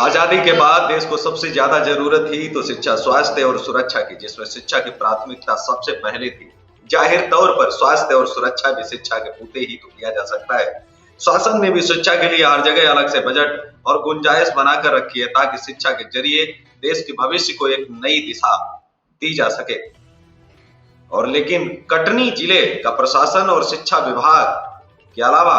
आजादी के बाद देश को सबसे ज्यादा जरूरत थी तो शिक्षा, स्वास्थ्य और सुरक्षा की, जिसमें शिक्षा की प्राथमिकता सबसे पहले थी। जाहिर तौर पर स्वास्थ्य और सुरक्षा भी शिक्षा के बूते ही तो किया जा सकता है। शासन ने भी शिक्षा के लिए हर जगह अलग से बजट और गुंजाइश बनाकर रखी है ताकि शिक्षा के जरिए देश के भविष्य को एक नई दिशा दी जा सके। और लेकिन कटनी जिले का प्रशासन और शिक्षा विभाग के अलावा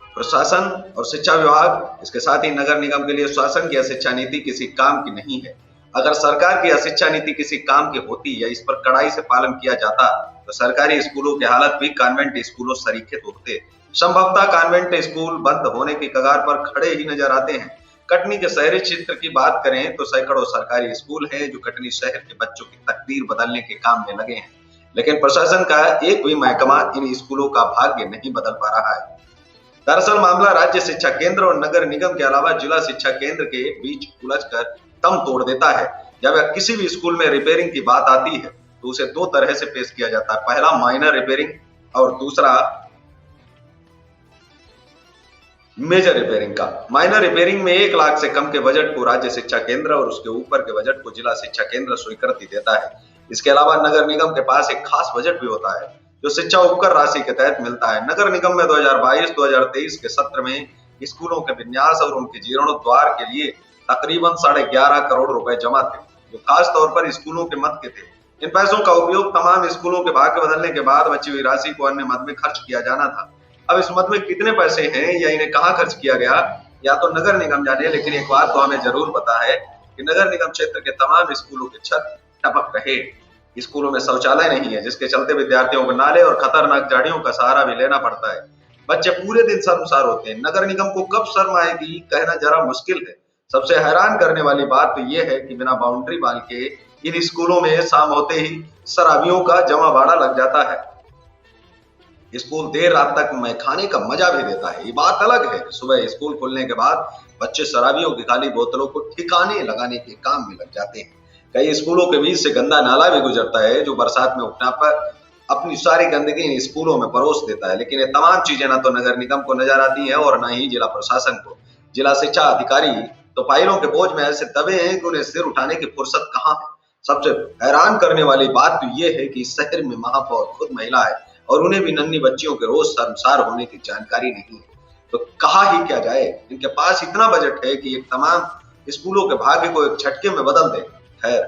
प्रशासन और शिक्षा विभाग, इसके साथ ही नगर निगम के लिए शासन की शिक्षा नीति किसी काम की नहीं है। अगर सरकार की शिक्षा नीति किसी काम की होती या इस पर कड़ाई से पालन किया जाता तो सरकारी स्कूलों की हालत भी कॉन्वेंट स्कूलों सरीखे होते। संभवतः कॉन्वेंट स्कूल बंद होने की कगार पर खड़े ही नजर आते हैं। कटनी के शहरी क्षेत्र की बात करें तो सैकड़ों सरकारी स्कूल हैं जो कटनी शहर के बच्चों की तकदीर बदलने के काम में लगे हैं, लेकिन प्रशासन का एक भी महकमा इन स्कूलों का भाग्य नहीं बदल पा रहा है। दरअसल मामला राज्य शिक्षा केंद्र और नगर निगम के अलावा जिला शिक्षा केंद्र के बीच उलझकर दम तोड़ देता है। जब किसी भी स्कूल में रिपेयरिंग की बात आती है तो उसे दो तरह से पेश किया जाता है। पहला माइनर रिपेयरिंग और दूसरा मेजर रिपेयरिंग का। माइनर रिपेयरिंग में 1 लाख से कम के बजट को राज्य शिक्षा केंद्र और उसके ऊपर के बजट को जिला शिक्षा केंद्र स्वीकृति देता है। इसके अलावा नगर निगम के पास एक खास बजट भी होता है जो शिक्षा उपकर राशि के तहत मिलता है। नगर निगम में 2022-2023 के सत्र में स्कूलों के विन्यास और उनके जीर्णोद्धार के लिए तकरीबन 11.5 करोड़ रुपए जमा थे, जो खास तौर पर स्कूलों के मद के थे। इन पैसों का उपयोग तमाम स्कूलों के भाग्य बदलने के बाद बची हुई राशि को अन्य मद में खर्च किया जाना था। अब इस मद में कितने पैसे हैं या इन्हें कहाँ खर्च किया गया या तो नगर निगम जाने, लेकिन एक बात तो हमें जरूर पता है कि नगर निगम क्षेत्र के तमाम स्कूलों के छत टपक रहे। स्कूलों में शौचालय नहीं है, जिसके चलते विद्यार्थियों को नाले और खतरनाक झाड़ियों का सहारा भी लेना पड़ता है। बच्चे पूरे दिन शर्मसार होते हैं। नगर निगम को कब शर्म आएगी कहना जरा मुश्किल है। सबसे हैरान करने वाली बात तो यह है कि बिना बाउंड्री वाल के इन स्कूलों में शाम होते ही शराबियों का जमावड़ा लग जाता है। स्कूल देर रात तक खाने का मजा भी देता है। ये बात अलग है कि सुबह स्कूल खुलने के बाद बच्चे शराबियों की खाली बोतलों को ठिकाने लगाने के काम में लग जाते हैं। कई स्कूलों के बीच से गंदा नाला भी गुजरता है जो बरसात में उठने पर अपनी सारी गंदगी इन स्कूलों में परोस देता है। लेकिन ये तमाम चीजें ना तो नगर निगम को नजर आती है और न ही जिला प्रशासन को। जिला शिक्षा अधिकारी तो फाइलों के बोझ में ऐसे दबे हैं कि उन्हें सिर उठाने की फुर्सत कहाँ है। सबसे हैरान करने वाली बात तो ये है कि शहर में महापौर खुद महिला है और उन्हें भी नन्ही बच्चियों के रोज शर्मसार होने की जानकारी नहीं है। तो कहा ही क्या जाए, इनके पास इतना बजट है कि एक तमाम स्कूलों के भाग्य को एक झटके में बदल दे। खैर,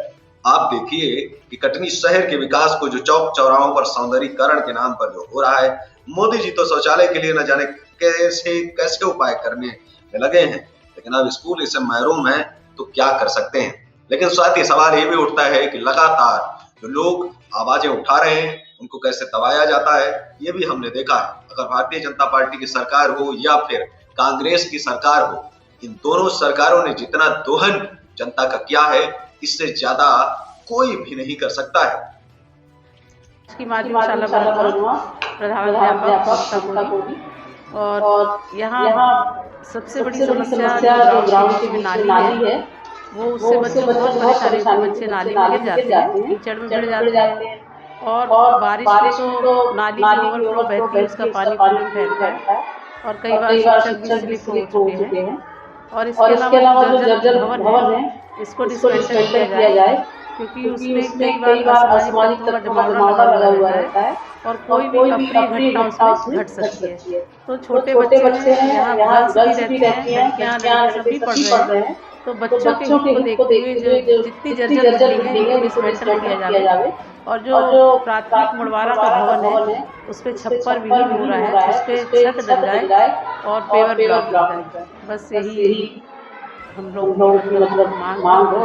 आप देखिए कि कटनी शहर के विकास को जो चौक चौराहों पर सौंदर्यीकरण के नाम पर जो हो रहा है, मोदी जी तो शौचालय के लिए न जाने कैसे कैसे उपाय करने में लगे हैं, लेकिन अब स्कूल इससे महरूम है तो क्या कर सकते हैं। लेकिन साथ ही सवाल ये भी उठता है कि लगातार जो लोग आवाजें उठा रहे हैं उनको कैसे दबाया जाता है, ये भी हमने देखा है। अगर भारतीय जनता पार्टी की सरकार हो या फिर कांग्रेस की सरकार हो, इन दोनों सरकारों ने जितना दोहन जनता का किया है इससे ज्यादा कोई भी नहीं कर सकता है। और यहाँ सबसे बड़ी समस्या जो ग्राउंड के बीच में नाली है वो उससे बच्चों को बहुत परेशानी होती है। बच्चे नाली में गिर जाते हैं, कीचड़ में गिर जाते हैं और बारिश में तो नाली की ओवरफ्लो बहती है, उसका पानी पूरे में फैलता है और कई बार शिक्षक भी स्लिप हो चुके हैं। और इसके अलावा जो जर्जर भवन है इसको डिसमेंटल किया जाए क्योंकि उसमें कई बार असामाजिक तत्वों का जमावड़ा लगा हुआ रहता है और कोई भी अप्रिय घटना उसमें घट सकती है। तो छोटे बच्चे हैं, यहाँ गर्ल्स भी रहती हैं, लड़कियाँ सभी पढ़ रहे हैं, तो बच्चों के हित को देखते हुए जो जितनी जर्जर बिल्डिंग है उसको डिसमेंटल किया जाए। और जो प्राथमिक मुड़वारा का भवन है उस पर छप्पर विहीन हो रहा है, उस पर छत डल जाए और पेवर ब्लॉक लग जाए। बस यही हम लोग मतलब मांग हो।